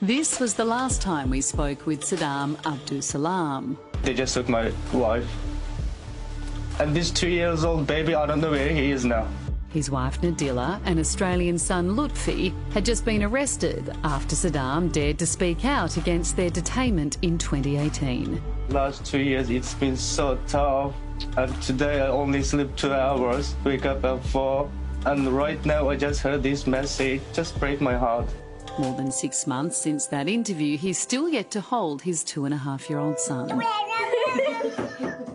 This was the last time we spoke with Saddam Abdus-Salam. They just took my wife. And this 2-year-old baby, I don't know where he is now. His wife Nadila and Australian son Lutfi had just been arrested after Saddam dared to speak out against their detainment in 2018. Last 2 years, it's been so tough. And today I only sleep 2 hours, wake up at 4. And right now I just heard this message, just break my heart. More than 6 months since that interview, he's still yet to hold his 2.5-year-old son.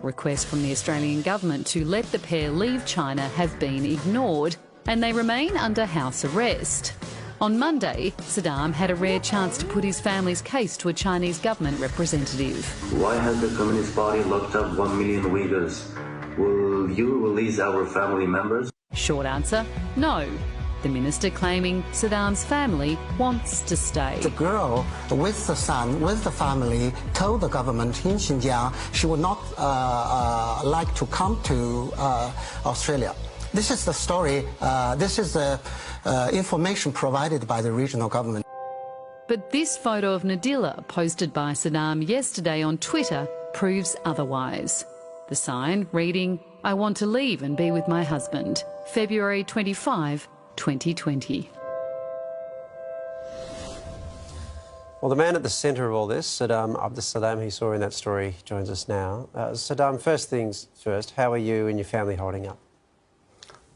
Requests from the Australian government to let the pair leave China have been ignored, and they remain under house arrest. On Monday, Saddam had a rare chance to put his family's case to a Chinese government representative. Why has the Communist Party locked up 1 million Uyghurs? Will you release our family members? Short answer, no. The minister claiming Saddam's family wants to stay. The girl with the son, with the family, told the government in Xinjiang she would not like to come to Australia. This is the story, this is the information provided by the regional government. But this photo of Nadila, posted by Saddam yesterday on Twitter, proves otherwise. The sign reading, "I want to leave and be with my husband, February 25, 2020. Well, the man at the centre of all this, Saddam Abdus-Salam, who you saw in that story, joins us now. Saddam, first things first, how are you and your family holding up?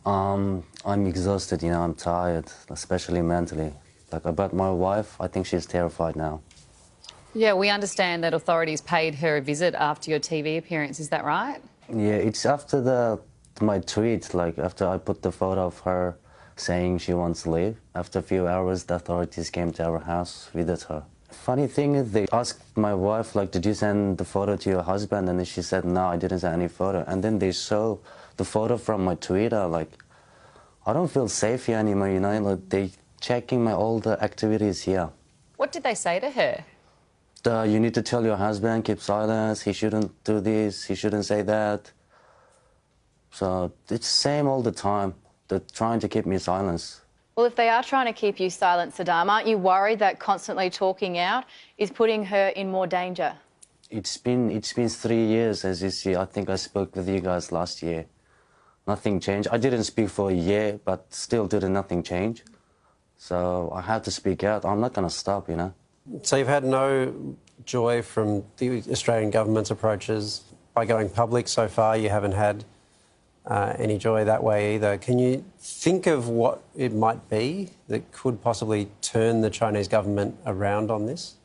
I'm exhausted, I'm tired, especially mentally. Like, about my wife, I think she's terrified now. Yeah, we understand that authorities paid her a visit after your TV appearance, is that right? Yeah, it's after my tweet, like after I put the photo of her saying she wants to leave. After a few hours, the authorities came to our house, visited her. Funny thing is, they asked my wife, like, did you send the photo to your husband? And then she said, no, I didn't send any photo. And then they show the photo from my Twitter, like, I don't feel safe here anymore, like, they checking my all the activities here. What did they say to her? You need to tell your husband, keep silence, he shouldn't do this, he shouldn't say that. So it's the same all the time. They're trying to keep me silent. Well, if they are trying to keep you silent, Saddam, aren't you worried that constantly talking out is putting her in more danger? It's been 3 years, as you see. I think I spoke with you guys last year. Nothing changed. I didn't speak for a year, but still nothing change. So I had to speak out. I'm not going to stop, So you've had no joy from the Australian government's approaches by going public so far. You haven't had any joy that way either. Can you think of what it might be that could possibly turn the Chinese government around on this?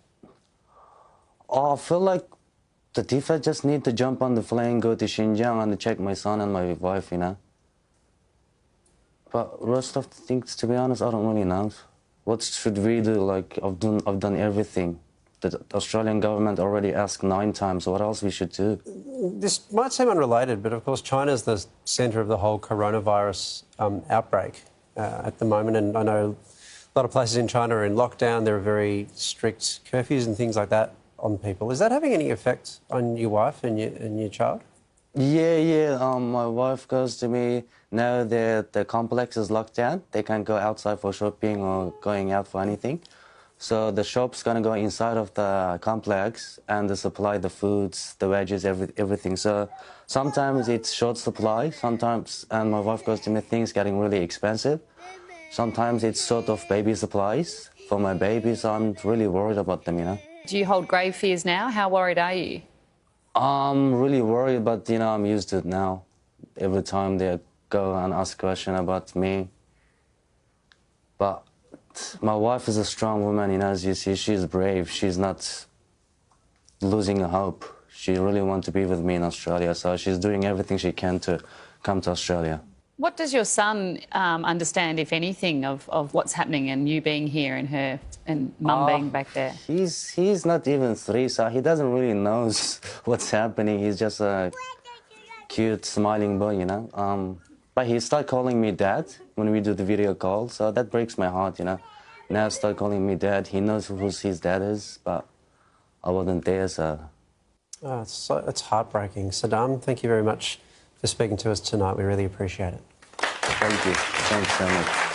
Oh, I feel like the defense just need to jump on the plane, go to Xinjiang and check my son and my wife, But the rest of the things, to be honest, I don't really know. What should we do? Like, I've done everything. The Australian government already asked 9 times, so what else we should do? This might seem unrelated, but of course China's the centre of the whole coronavirus outbreak at the moment, and I know a lot of places in China are in lockdown. There are very strict curfews and things like that on people. Is that having any effect on your wife and your child? Yeah. My wife goes to me, now the complex is locked down. They can't go outside for shopping or going out for anything. So the shop's going to go inside of the complex and they supply the foods, the veggies, everything. So sometimes it's short supply, and my wife goes to me, things getting really expensive. Sometimes it's sort of baby supplies for my baby, so I'm really worried about them, Do you hold grave fears now? How worried are you? I'm really worried, but, I'm used to it now. Every time they go and ask a question about me. But my wife is a strong woman, as you see, she's brave. She's not losing hope. She really wants to be with me in Australia, so she's doing everything she can to come to Australia. What does your son understand, if anything, of what's happening and you being here and Mum being back there? He's not even 3, so he doesn't really know what's happening. He's just a cute, smiling boy, But he started calling me Dad when we do the video call, so that breaks my heart, Now he started calling me Dad. He knows who his dad is, but I wasn't there, so... It's heartbreaking. Saddam, thank you very much for speaking to us tonight. We really appreciate it. Thank you. Thanks so much.